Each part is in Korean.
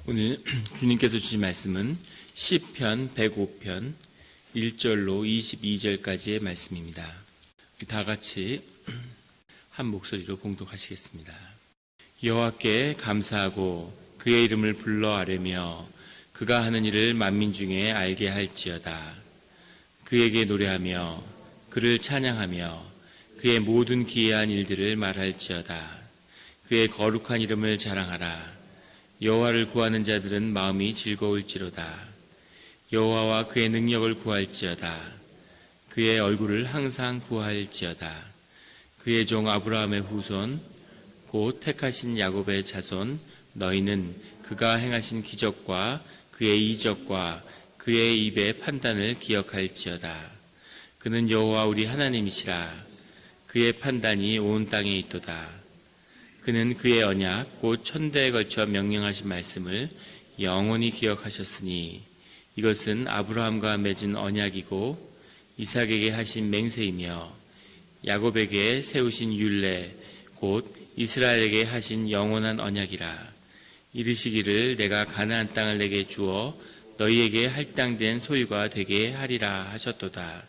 오늘 주님께서 주신 말씀은 시편 105편 1절로 22절까지의 말씀입니다. 다 같이 한 목소리로 봉독하시겠습니다. 여호와께 감사하고 그의 이름을 불러 아뢰며 그가 하는 일을 만민 중에 알게 할지어다. 그에게 노래하며 그를 찬양하며 그의 모든 기이한 일들을 말할지어다. 그의 거룩한 이름을 자랑하라. 여호와를 구하는 자들은 마음이 즐거울지로다. 여호와와 그의 능력을 구할지어다. 그의 얼굴을 항상 구할지어다. 그의 종 아브라함의 후손 곧 택하신 야곱의 자손 너희는 그가 행하신 기적과 그의 이적과 그의 입의 판단을 기억할지어다. 그는 여호와 우리 하나님이시라. 그의 판단이 온 땅에 있도다. 그는 그의 언약 곧 천대에 걸쳐 명령하신 말씀을 영원히 기억하셨으니 이것은 아브라함과 맺은 언약이고 이삭에게 하신 맹세이며 야곱에게 세우신 율례 곧 이스라엘에게 하신 영원한 언약이라. 이르시기를 내가 가나안 땅을 내게 주어 너희에게 할당된 소유가 되게 하리라 하셨도다.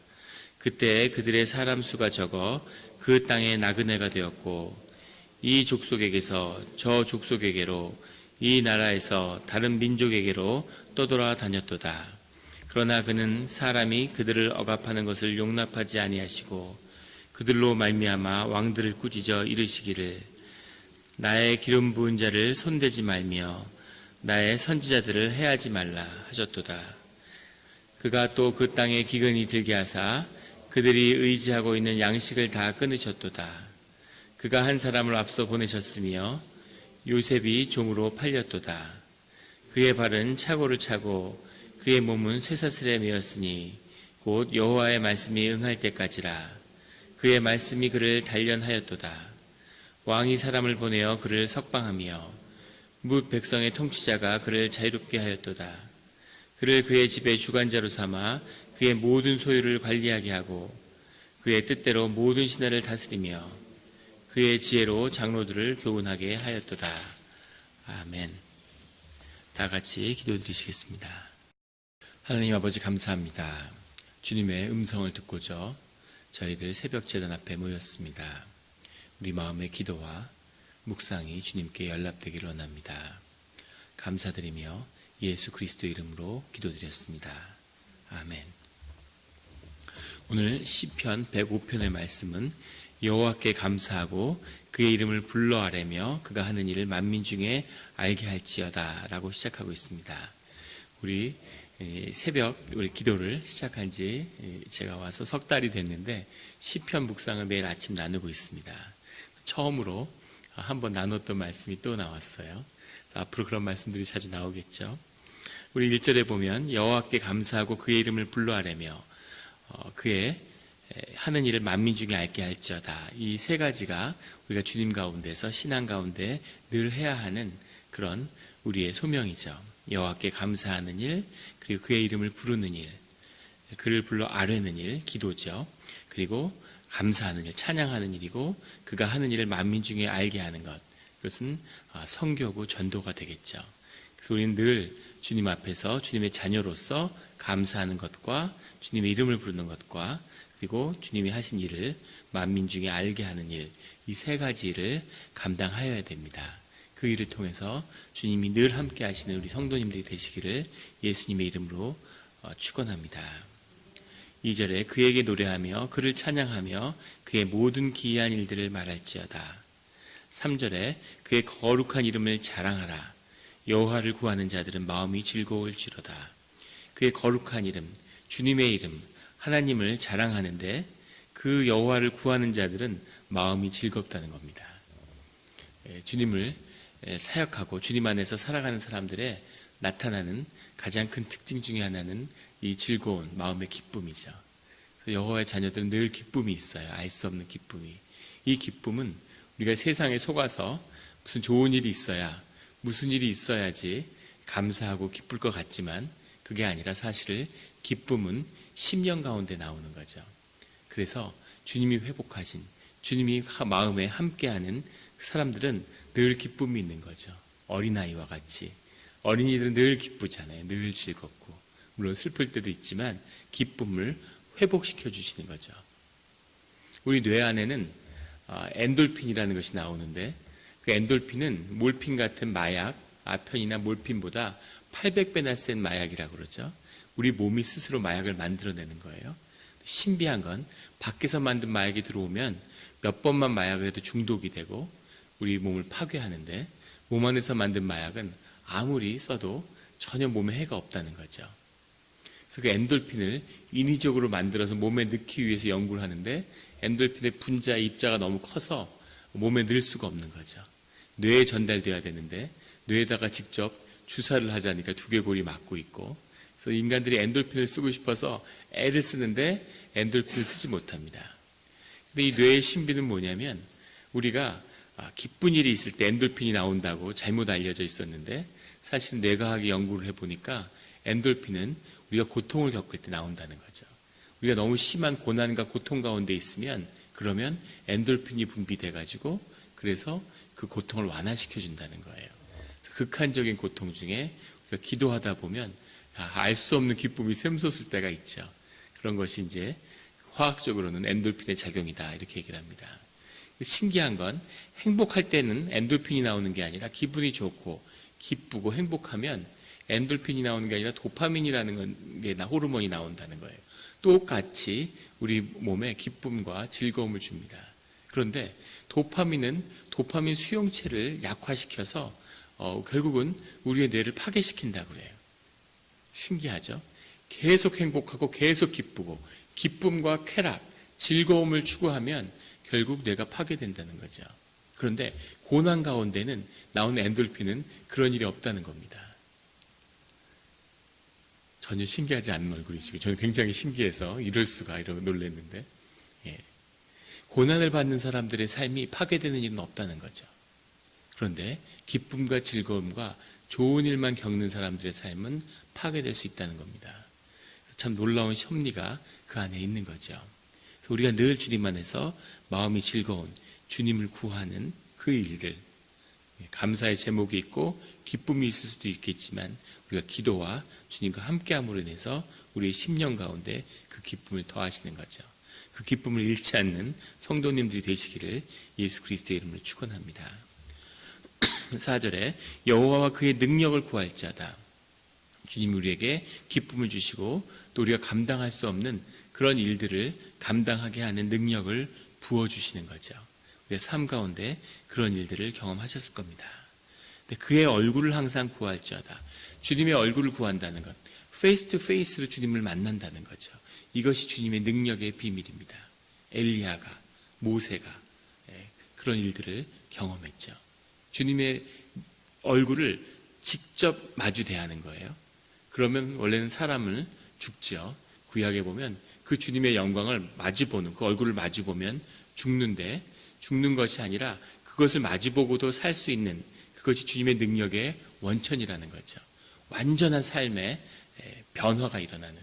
그때 그들의 사람 수가 적어 그 땅에 나그네가 되었고 이 족속에게서 저 족속에게로 이 나라에서 다른 민족에게로 떠돌아 다녔도다. 그러나 그는 사람이 그들을 억압하는 것을 용납하지 아니하시고 그들로 말미암아 왕들을 꾸짖어 이르시기를 나의 기름 부은 자를 손대지 말며 나의 선지자들을 해하지 말라 하셨도다. 그가 또 그 땅에 기근이 들게 하사 그들이 의지하고 있는 양식을 다 끊으셨도다. 그가 한 사람을 앞서 보내셨으며 요셉이 종으로 팔렸도다. 그의 발은 차고를 차고 그의 몸은 쇠사슬에 매었으니 곧 여호와의 말씀이 응할 때까지라. 그의 말씀이 그를 단련하였도다. 왕이 사람을 보내어 그를 석방하며 뭇 백성의 통치자가 그를 자유롭게 하였도다. 그를 그의 집의 주관자로 삼아 그의 모든 소유를 관리하게 하고 그의 뜻대로 모든 신하를 다스리며 그의 지혜로 장로들을 교훈하게 하였도다. 아멘. 다 같이 기도드리시겠습니다. 하나님 아버지 감사합니다. 주님의 음성을 듣고자 저희들 새벽 제단 앞에 모였습니다. 우리 마음의 기도와 묵상이 주님께 연락되기를 원합니다. 감사드리며 예수 그리스도 이름으로 기도드렸습니다. 아멘. 오늘 시편 105편의 말씀은 여호와께 감사하고 그의 이름을 불러 아뢰며 그가 하는 일을 만민 중에 알게 할지어다 라고 시작하고 있습니다. 우리 새벽 우리 기도를 시작한 지 제가 와서 석 달이 됐는데 시편 묵상을 매일 아침 나누고 있습니다. 처음으로 한번 나눴던 말씀이 또 나왔어요. 앞으로 그런 말씀들이 자주 나오겠죠. 우리 1절에 보면 여호와께 감사하고 그의 이름을 불러 아뢰며 그의 하는 일을 만민 중에 알게 할지어다. 이 세 가지가 우리가 주님 가운데서 신앙 가운데 늘 해야 하는 그런 우리의 소명이죠. 여호와께 감사하는 일, 그리고 그의 이름을 부르는 일, 그를 불러 아뢰는 일, 기도죠. 그리고 감사하는 일, 찬양하는 일이고 그가 하는 일을 만민 중에 알게 하는 것. 그것은 선교고 전도가 되겠죠. 그래서 우리는 늘 주님 앞에서 주님의 자녀로서 감사하는 것과 주님의 이름을 부르는 것과 그리고 주님이 하신 일을 만민 중에 알게 하는 일, 이 세 가지 일을 감당하여야 됩니다. 그 일을 통해서 주님이 늘 함께 하시는 우리 성도님들이 되시기를 예수님의 이름으로 축원합니다. 2절에 그에게 노래하며 그를 찬양하며 그의 모든 기이한 일들을 말할지어다. 3절에 그의 거룩한 이름을 자랑하라. 여호와를 구하는 자들은 마음이 즐거울지로다. 그의 거룩한 이름, 주님의 이름, 하나님을 자랑하는데 그 여호와를 구하는 자들은 마음이 즐겁다는 겁니다. 주님을 사역하고 주님 안에서 살아가는 사람들의 나타나는 가장 큰 특징 중에 하나는 이 즐거운 마음의 기쁨이죠. 여호와의 자녀들은 늘 기쁨이 있어요. 알 수 없는 기쁨이. 이 기쁨은 우리가 세상에 속아서 무슨 좋은 일이 있어야 무슨 일이 있어야지 감사하고 기쁠 것 같지만 그게 아니라 사실 기쁨은 심령 가운데 나오는 거죠. 그래서 주님이 회복하신 주님이 마음에 함께하는 그 사람들은 늘 기쁨이 있는 거죠. 어린아이와 같이 어린이들은 늘 기쁘잖아요. 늘 즐겁고. 물론 슬플 때도 있지만 기쁨을 회복시켜 주시는 거죠. 우리 뇌 안에는 엔돌핀이라는 것이 나오는데 그 엔돌핀은 몰핀 같은 마약, 아편이나 몰핀보다 800배나 센 마약이라고 그러죠. 우리 몸이 스스로 마약을 만들어내는 거예요. 신비한 건 밖에서 만든 마약이 들어오면 몇 번만 마약을 해도 중독이 되고 우리 몸을 파괴하는데 몸 안에서 만든 마약은 아무리 써도 전혀 몸에 해가 없다는 거죠. 그래서 그 엔돌핀을 인위적으로 만들어서 몸에 넣기 위해서 연구를 하는데 엔돌핀의 분자, 입자가 너무 커서 몸에 넣을 수가 없는 거죠. 뇌에 전달돼야 되는데 뇌에다가 직접 주사를 하자니까 두개골이 막고 있고 그래서 인간들이 엔돌핀을 쓰고 싶어서 애를 쓰는데 엔돌핀을 쓰지 못합니다. 근데 이 뇌의 신비는 뭐냐면 우리가 기쁜 일이 있을 때 엔돌핀이 나온다고 잘못 알려져 있었는데 사실은 뇌과학이 연구를 해보니까 엔돌핀은 우리가 고통을 겪을 때 나온다는 거죠. 우리가 너무 심한 고난과 고통 가운데 있으면 그러면 엔돌핀이 분비돼가지고 그래서 그 고통을 완화시켜 준다는 거예요. 극한적인 고통 중에 우리가 기도하다 보면 알 수 없는 기쁨이 샘솟을 때가 있죠. 그런 것이 이제 화학적으로는 엔돌핀의 작용이다 이렇게 얘기를 합니다. 신기한 건 행복할 때는 엔돌핀이 나오는 게 아니라 기분이 좋고 기쁘고 행복하면 엔돌핀이 나오는 게 아니라 도파민이라는 게 호르몬이 나온다는 거예요. 똑같이 우리 몸에 기쁨과 즐거움을 줍니다. 그런데 도파민은 도파민 수용체를 약화시켜서 결국은 우리의 뇌를 파괴시킨다고 그래요. 신기하죠? 계속 행복하고 계속 기쁘고 기쁨과 쾌락, 즐거움을 추구하면 결국 뇌가 파괴된다는 거죠. 그런데 고난 가운데는 나오는 엔돌핀은 그런 일이 없다는 겁니다. 전혀 신기하지 않은 얼굴이시고 저는 굉장히 신기해서 이럴 수가 이러고 놀랐는데 고난을 받는 사람들의 삶이 파괴되는 일은 없다는 거죠. 그런데 기쁨과 즐거움과 좋은 일만 겪는 사람들의 삶은 파괴될 수 있다는 겁니다. 참 놀라운 섭리가 그 안에 있는 거죠. 우리가 늘 주님 안에서 마음이 즐거운 주님을 구하는 그 일들, 감사의 제목이 있고 기쁨이 있을 수도 있겠지만 우리가 기도와 주님과 함께함으로 인해서 우리의 심령 가운데 그 기쁨을 더하시는 거죠. 그 기쁨을 잃지 않는 성도님들이 되시기를 예수 그리스도의 이름으로 축원합니다. 4절에 여호와와 그의 능력을 구할지어다. 주님이 우리에게 기쁨을 주시고 또 우리가 감당할 수 없는 그런 일들을 감당하게 하는 능력을 부어주시는 거죠. 우리의 삶 가운데 그런 일들을 경험하셨을 겁니다. 근데 그의 얼굴을 항상 구할지어다. 주님의 얼굴을 구한다는 것, 페이스 투 페이스로 주님을 만난다는 거죠. 이것이 주님의 능력의 비밀입니다. 엘리야가, 모세가 그런 일들을 경험했죠. 주님의 얼굴을 직접 마주 대하는 거예요. 그러면 원래는 사람을 죽죠. 구약에 보면 그 주님의 영광을 마주보는, 그 얼굴을 마주보면 죽는데 죽는 것이 아니라 그것을 마주보고도 살 수 있는 그것이 주님의 능력의 원천이라는 거죠. 완전한 삶의 변화가 일어나는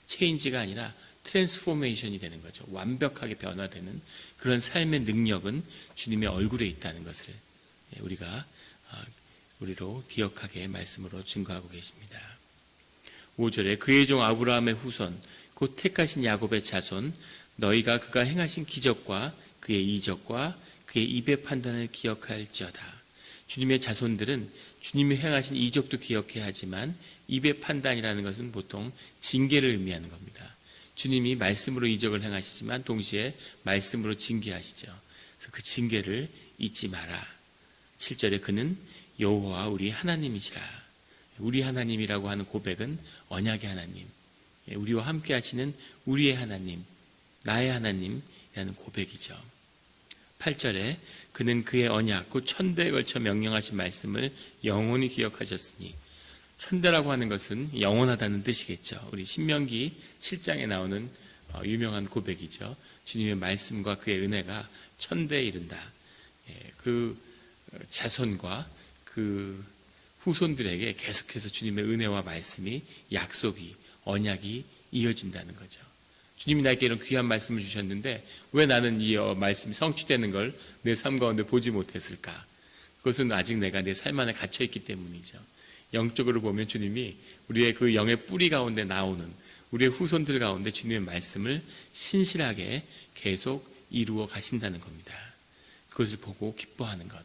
체인지가 아니라 트랜스포메이션이 되는 거죠. 완벽하게 변화되는 그런 삶의 능력은 주님의 얼굴에 있다는 것을 우리로 기억하게 말씀으로 증거하고 계십니다. 5절에 그의 종 아브라함의 후손 곧 택하신 야곱의 자손 너희가 그가 행하신 기적과 그의 이적과 그의 입의 판단을 기억할지어다. 주님의 자손들은 주님이 행하신 이적도 기억해야 하지만 입의 판단이라는 것은 보통 징계를 의미하는 겁니다. 주님이 말씀으로 이적을 행하시지만 동시에 말씀으로 징계하시죠. 그래서 그 징계를 잊지 마라. 7절에 그는 여호와 우리 하나님이시라. 우리 하나님이라고 하는 고백은 언약의 하나님, 우리와 함께 하시는 우리의 하나님, 나의 하나님이라는 고백이죠. 8절에 그는 그의 언약, 곧 천대에 걸쳐 명령하신 말씀을 영원히 기억하셨으니, 천대라고 하는 것은 영원하다는 뜻이겠죠. 우리 신명기 7장에 나오는 유명한 고백이죠. 주님의 말씀과 그의 은혜가 천대에 이른다. 그 자손과 그 후손들에게 계속해서 주님의 은혜와 말씀이, 약속이, 언약이 이어진다는 거죠. 주님이 나에게 이런 귀한 말씀을 주셨는데 왜 나는 이 말씀이 성취되는 걸 내 삶 가운데 보지 못했을까? 그것은 아직 내가 내 삶 안에 갇혀있기 때문이죠. 영적으로 보면 주님이 우리의 그 영의 뿌리 가운데 나오는 우리의 후손들 가운데 주님의 말씀을 신실하게 계속 이루어 가신다는 겁니다. 그것을 보고 기뻐하는 것.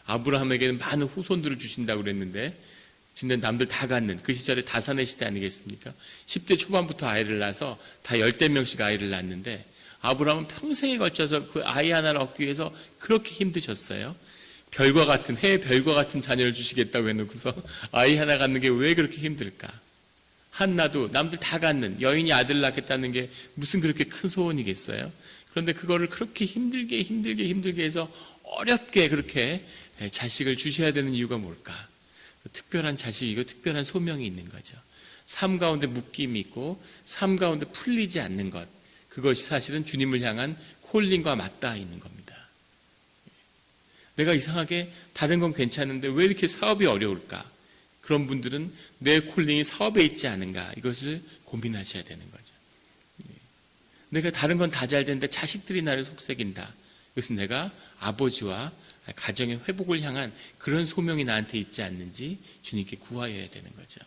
아브라함에게는 많은 후손들을 주신다고 그랬는데 진짜 남들 다 갖는 그 시절에 다산의 시대 아니겠습니까? 10대 초반부터 아이를 낳아서 다 10대 명씩 아이를 낳았는데 아브라함은 평생에 걸쳐서 그 아이 하나를 얻기 위해서 그렇게 힘드셨어요. 별과 같은 해의 별과 같은 자녀를 주시겠다고 해놓고서 아이 하나 갖는 게 왜 그렇게 힘들까? 한나도 남들 다 갖는 여인이 아들 낳겠다는 게 무슨 그렇게 큰 소원이겠어요? 그런데 그거를 그렇게 힘들게 해서 어렵게 그렇게 자식을 주셔야 되는 이유가 뭘까? 특별한 자식이고 특별한 소명이 있는 거죠. 삶 가운데 묶임이 있고 삶 가운데 풀리지 않는 것, 그것이 사실은 주님을 향한 콜링과 맞닿아 있는 겁니다. 내가 이상하게 다른 건 괜찮은데 왜 이렇게 사업이 어려울까? 그런 분들은 내 콜링이 사업에 있지 않은가, 이것을 고민하셔야 되는 거죠. 내가 다른 건 다 잘 되는데 자식들이 나를 속삭인다. 이것은 내가 아버지와 가정의 회복을 향한 그런 소명이 나한테 있지 않는지 주님께 구하여야 되는 거죠.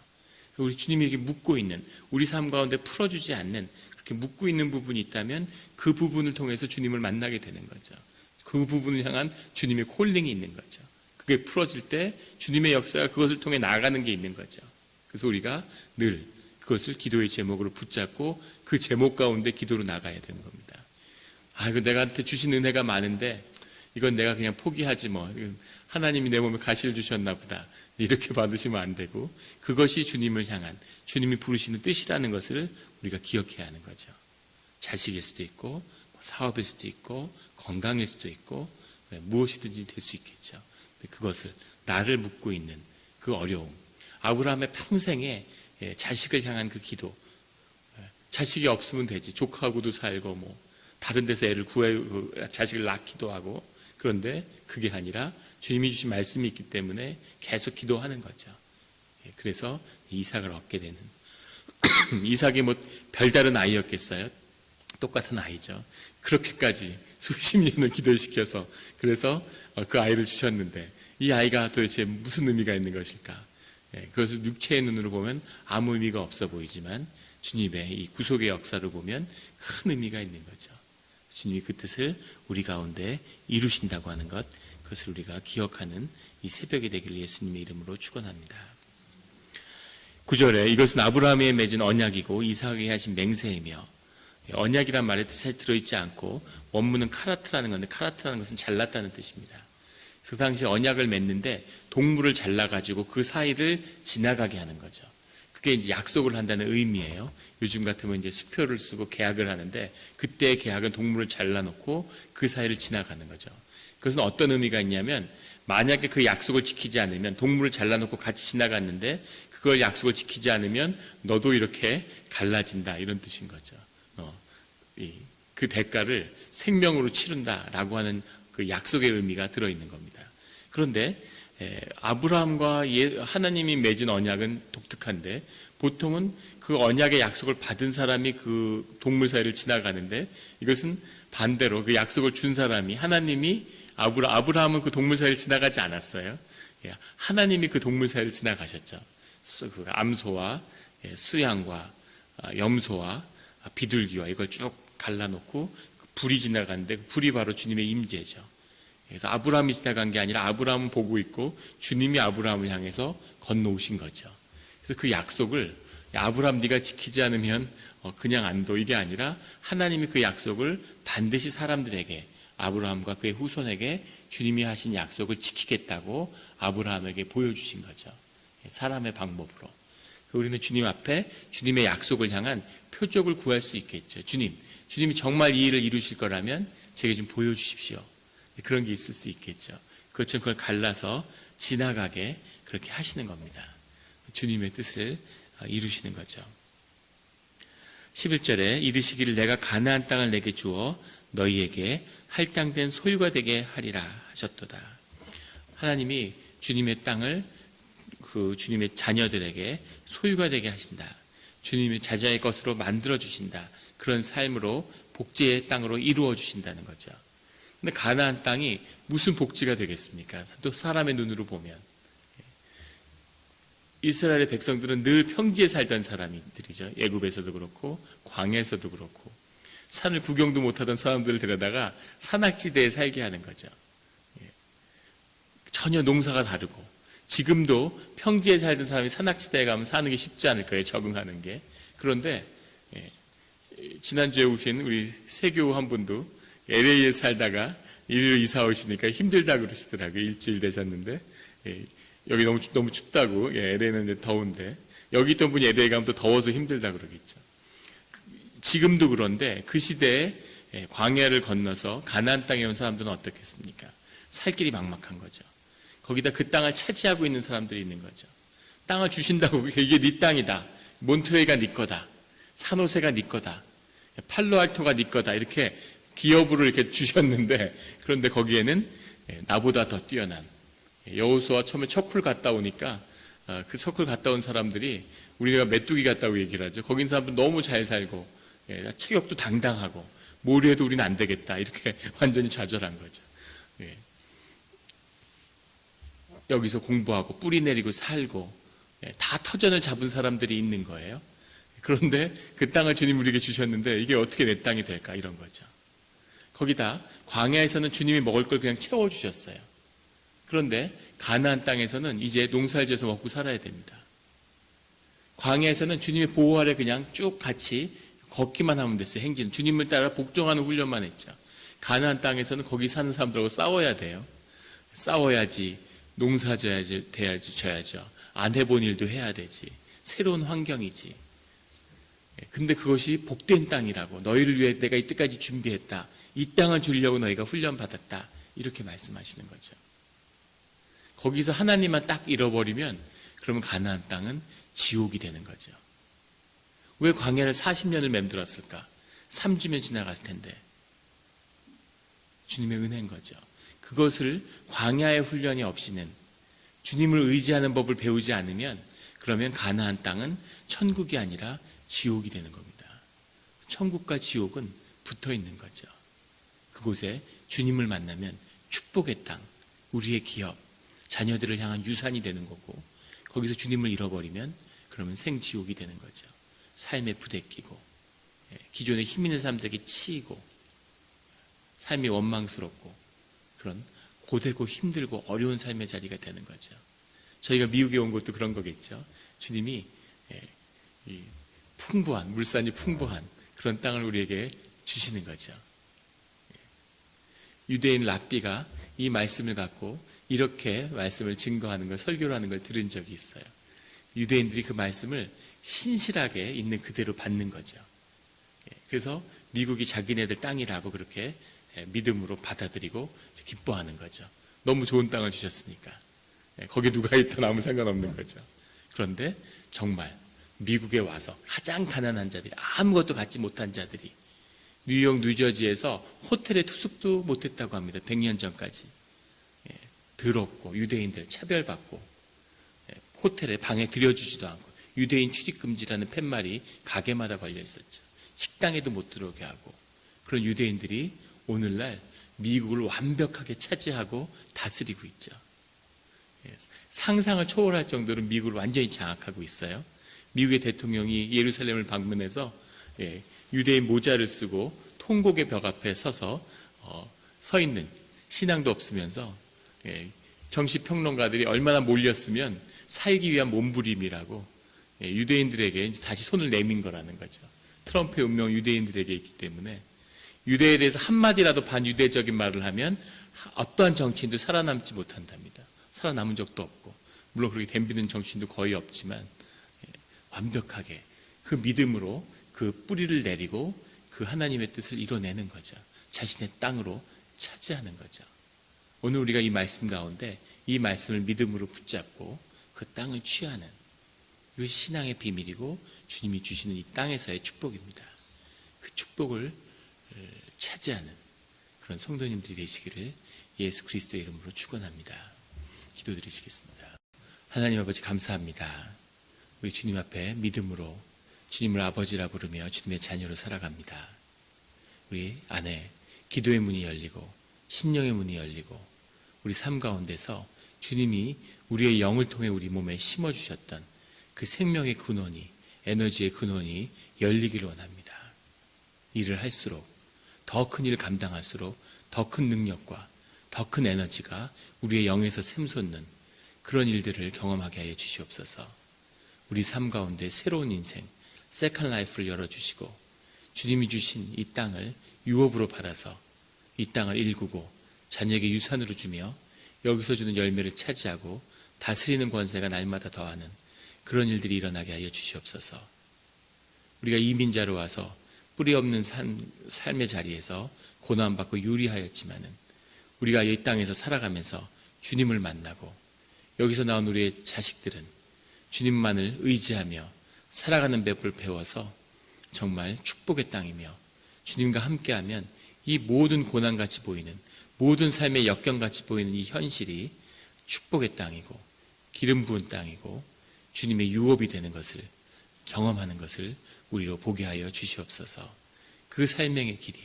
우리 주님이 이렇게 묻고 있는, 우리 삶 가운데 풀어주지 않는, 그렇게 묻고 있는 부분이 있다면 그 부분을 통해서 주님을 만나게 되는 거죠. 그 부분을 향한 주님의 콜링이 있는 거죠. 그게 풀어질 때 주님의 역사가 그것을 통해 나아가는 게 있는 거죠. 그래서 우리가 늘 그것을 기도의 제목으로 붙잡고 그 제목 가운데 기도로 나가야 되는 겁니다. 이거 내가한테 주신 은혜가 많은데 이건 내가 그냥 포기하지 뭐. 하나님이 내 몸에 가시를 주셨나 보다. 이렇게 받으시면 안 되고, 그것이 주님을 향한, 주님이 부르시는 뜻이라는 것을 우리가 기억해야 하는 거죠. 자식일 수도 있고 사업일 수도 있고 건강일 수도 있고 무엇이든지 될 수 있겠죠. 그것을 나를 묻고 있는 그 어려움, 아브라함의 평생에 자식을 향한 그 기도, 자식이 없으면 되지, 조카하고도 살고 뭐 다른 데서 애를 구해 자식을 낳기도 하고, 그런데 그게 아니라 주님이 주신 말씀이 있기 때문에 계속 기도하는 거죠. 그래서 이삭을 얻게 되는 이삭이 뭐 별다른 아이였겠어요? 똑같은 아이죠. 그렇게까지 수십 년을 기도시켜서 그래서 그 아이를 주셨는데 이 아이가 도대체 무슨 의미가 있는 것일까? 그것을 육체의 눈으로 보면 아무 의미가 없어 보이지만 주님의 이 구속의 역사를 보면 큰 의미가 있는 거죠. 주님이 그 뜻을 우리 가운데 이루신다고 하는 것, 그것을 우리가 기억하는 이 새벽이 되길 예수님의 이름으로 축원합니다. 9절에 이것은 아브라함이 맺은 언약이고 이삭에게 하신 맹세이며, 언약이란 말에 뜻이 들어있지 않고 원문은 카라트라는 건데, 카라트라는 것은 잘랐다는 뜻입니다. 그 당시 언약을 맺는데 동물을 잘라가지고 그 사이를 지나가게 하는 거죠. 그게 이제 약속을 한다는 의미예요. 요즘 같으면 이제 수표를 쓰고 계약을 하는데 그때의 계약은 동물을 잘라놓고 그 사이를 지나가는 거죠. 그것은 어떤 의미가 있냐면, 만약에 그 약속을 지키지 않으면, 동물을 잘라놓고 같이 지나갔는데 그걸 약속을 지키지 않으면 너도 이렇게 갈라진다, 이런 뜻인 거죠. 그 대가를 생명으로 치른다라고 하는 그 약속의 의미가 들어있는 겁니다. 그런데 아브라함과 하나님이 맺은 언약은 독특한데, 보통은 그 언약의 약속을 받은 사람이 그 동물 사이를 지나가는데, 이것은 반대로 그 약속을 준 사람이, 하나님이 아브라함은 그 동물 사이를 지나가지 않았어요. 하나님이 그 동물 사이를 지나가셨죠. 그 암소와 수양과 염소와 비둘기와 이걸 쭉 갈라놓고 불이 지나가는데, 그 불이 바로 주님의 임재죠. 그래서 아브라함이 지나간 게 아니라 아브라함은 보고 있고 주님이 아브라함을 향해서 건너오신 거죠. 그래서 그 약속을, 아브라함 네가 지키지 않으면 그냥 안 둬, 이게 아니라 하나님이 그 약속을 반드시 사람들에게, 아브라함과 그의 후손에게 주님이 하신 약속을 지키겠다고 아브라함에게 보여주신 거죠. 사람의 방법으로. 우리는 주님 앞에 주님의 약속을 향한 표적을 구할 수 있겠죠. 주님이 정말 이 일을 이루실 거라면 제게 좀 보여주십시오. 그런 게 있을 수 있겠죠. 그것처럼 그걸 갈라서 지나가게 그렇게 하시는 겁니다. 주님의 뜻을 이루시는 거죠. 11절에 이르시기를 내가 가나안 땅을 내게 주어 너희에게 할당된 소유가 되게 하리라 하셨도다. 하나님이 주님의 땅을 그 주님의 자녀들에게 소유가 되게 하신다. 주님의 자녀의 것으로 만들어 주신다. 그런 삶으로 복지의 땅으로 이루어 주신다는 거죠. 근데 가나안 땅이 무슨 복지가 되겠습니까? 또 사람의 눈으로 보면 이스라엘의 백성들은 늘 평지에 살던 사람들이죠. 애굽에서도 그렇고 광야에서도 그렇고 산을 구경도 못하던 사람들을 데려다가 산악지대에 살게 하는 거죠. 전혀 농사가 다르고, 지금도 평지에 살던 사람이 산악지대에 가면 사는 게 쉽지 않을 거예요. 적응하는 게. 그런데 지난주에 오신 우리 세교 한 분도 LA에 살다가 이리로 이사 오시니까 힘들다 그러시더라고요. 일주일 되셨는데 여기 너무 춥다고. LA는 더운데 여기 있던 분이 LA 가면 또 더워서 힘들다 그러겠죠. 지금도 그런데 그 시대에 광야를 건너서 가나안 땅에 온 사람들은 어떻겠습니까? 살 길이 막막한 거죠. 거기다 그 땅을 차지하고 있는 사람들이 있는 거죠. 땅을 주신다고 이게 네 땅이다. 몬트레이가 네 거다. 산호세가 네 거다. 팔로알토가 네 거다. 이렇게 기업으로 이렇게 주셨는데, 그런데 거기에는 나보다 더 뛰어난 여호수아 처음에 척쿨 갔다 오니까 그 척쿨 갔다 온 사람들이 우리가 메뚜기 같다고 얘기를 하죠. 거긴 사람들 너무 잘 살고 체격도 당당하고 뭘 해도 우리는 안 되겠다. 이렇게 완전히 좌절한 거죠. 여기서 공부하고 뿌리 내리고 살고 다 터전을 잡은 사람들이 있는 거예요. 그런데 그 땅을 주님 우리에게 주셨는데 이게 어떻게 내 땅이 될까, 이런 거죠. 거기다 광야에서는 주님이 먹을 걸 그냥 채워주셨어요. 그런데 가나안 땅에서는 이제 농사를 지어서 먹고 살아야 됩니다. 광야에서는 주님의 보호 아래 그냥 쭉 같이 걷기만 하면 됐어요. 행진, 주님을 따라 복종하는 훈련만 했죠. 가나안 땅에서는 거기 사는 사람들하고 싸워야 돼요. 싸워야지, 농사 져야죠. 안 해본 일도 해야 되지. 새로운 환경이지. 근데 그것이 복된 땅이라고, 너희를 위해 내가 이때까지 준비했다. 이 땅을 주려고 너희가 훈련받았다. 이렇게 말씀하시는 거죠. 거기서 하나님만 딱 잃어버리면 그러면 가나안 땅은 지옥이 되는 거죠. 왜 광야를 40년을 맴돌았을까? 3주면 지나갔을 텐데. 주님의 은혜인 거죠. 그것을 광야의 훈련이 없이는, 주님을 의지하는 법을 배우지 않으면, 그러면 가나안 땅은 천국이 아니라 지옥이 되는 겁니다. 천국과 지옥은 붙어 있는 거죠. 그곳에 주님을 만나면 축복의 땅, 우리의 기업, 자녀들을 향한 유산이 되는 거고, 거기서 주님을 잃어버리면 그러면 생지옥이 되는 거죠. 삶에 부대끼고, 기존에 힘 있는 사람들에게 치이고, 삶이 원망스럽고, 그런 고되고 힘들고 어려운 삶의 자리가 되는 거죠. 저희가 미국에 온 것도 그런 거겠죠. 주님이 이 풍부한, 물산이 풍부한 그런 땅을 우리에게 주시는 거죠. 유대인 랍비가 이 말씀을 갖고 이렇게 말씀을 증거하는 걸, 설교를 하는 걸 들은 적이 있어요. 유대인들이 그 말씀을 신실하게 있는 그대로 받는 거죠. 그래서 미국이 자기네들 땅이라고 그렇게 믿음으로 받아들이고 기뻐하는 거죠. 너무 좋은 땅을 주셨으니까. 거기 누가 있든 아무 상관없는 거죠. 그런데 정말 미국에 와서 가장 가난한 자들이, 아무것도 갖지 못한 자들이 뉴욕, 뉴저지에서 호텔에 투숙도 못했다고 합니다. 100년 전까지. 더럽고 유대인들 차별받고 호텔에 방에 들여주지도 않고 유대인 출입금지라는 팻말이 가게마다 걸려 있었죠. 식당에도 못 들어오게 하고, 그런 유대인들이 오늘날 미국을 완벽하게 차지하고 다스리고 있죠. 상상을 초월할 정도로 미국을 완전히 장악하고 있어요. 미국의 대통령이 예루살렘을 방문해서 유대인 모자를 쓰고 통곡의 벽 앞에 서서 서 있는, 신앙도 없으면서 정치평론가들이 얼마나 몰렸으면 살기 위한 몸부림이라고 유대인들에게 이제 다시 손을 내민 거라는 거죠. 트럼프의 운명 유대인들에게 있기 때문에 유대에 대해서 한마디라도 반유대적인 말을 하면 어떠한 정치인도 살아남지 못한답니다. 살아남은 적도 없고, 물론 그렇게 덤비는 정치인도 거의 없지만 완벽하게 그 믿음으로 그 뿌리를 내리고 그 하나님의 뜻을 이뤄내는 거죠. 자신의 땅으로 차지하는 거죠. 오늘 우리가 이 말씀 가운데 이 말씀을 믿음으로 붙잡고 그 땅을 취하는, 이것이 신앙의 비밀이고 주님이 주시는 이 땅에서의 축복입니다. 그 축복을 차지하는 그런 성도님들이 되시기를 예수 그리스도의 이름으로 축원합니다. 기도드리시겠습니다. 하나님 아버지, 감사합니다. 우리 주님 앞에 믿음으로 주님을 아버지라 부르며 주님의 자녀로 살아갑니다. 우리 안에 기도의 문이 열리고 심령의 문이 열리고 우리 삶 가운데서 주님이 우리의 영을 통해 우리 몸에 심어주셨던 그 생명의 근원이, 에너지의 근원이 열리기를 원합니다. 일을 할수록, 더 큰 일을 감당할수록 더 큰 능력과 더 큰 에너지가 우리의 영에서 샘솟는 그런 일들을 경험하게 하여 주시옵소서. 우리 삶 가운데 새로운 인생, 세컨 라이프를 열어주시고 주님이 주신 이 땅을 유업으로 받아서 이 땅을 일구고 자녀에게 유산으로 주며 여기서 주는 열매를 차지하고 다스리는 권세가 날마다 더하는 그런 일들이 일어나게 하여 주시옵소서. 우리가 이민자로 와서 뿌리 없는 삶의 자리에서 고난받고 유리하였지만은 우리가 이 땅에서 살아가면서 주님을 만나고 여기서 나온 우리의 자식들은 주님만을 의지하며 살아가는 법을 배워서 정말 축복의 땅이며 주님과 함께하면 이 모든 고난같이 보이는 모든 삶의 역경같이 보이는 이 현실이 축복의 땅이고 기름 부은 땅이고 주님의 유업이 되는 것을 경험하는 것을 우리로 보게 하여 주시옵소서. 그 삶의 길이,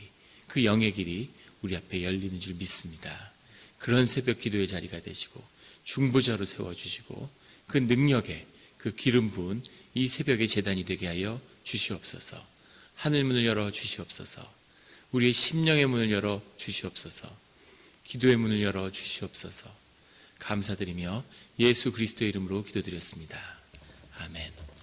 그 영의 길이 우리 앞에 열리는 줄 믿습니다. 그런 새벽 기도의 자리가 되시고 중보자로 세워주시고 그 능력에 그 기름 부은 이 새벽의 제단이 되게 하여 주시옵소서. 하늘문을 열어 주시옵소서. 우리의 심령의 문을 열어 주시옵소서. 기도의 문을 열어 주시옵소서. 감사드리며 예수 그리스도의 이름으로 기도드렸습니다. 아멘.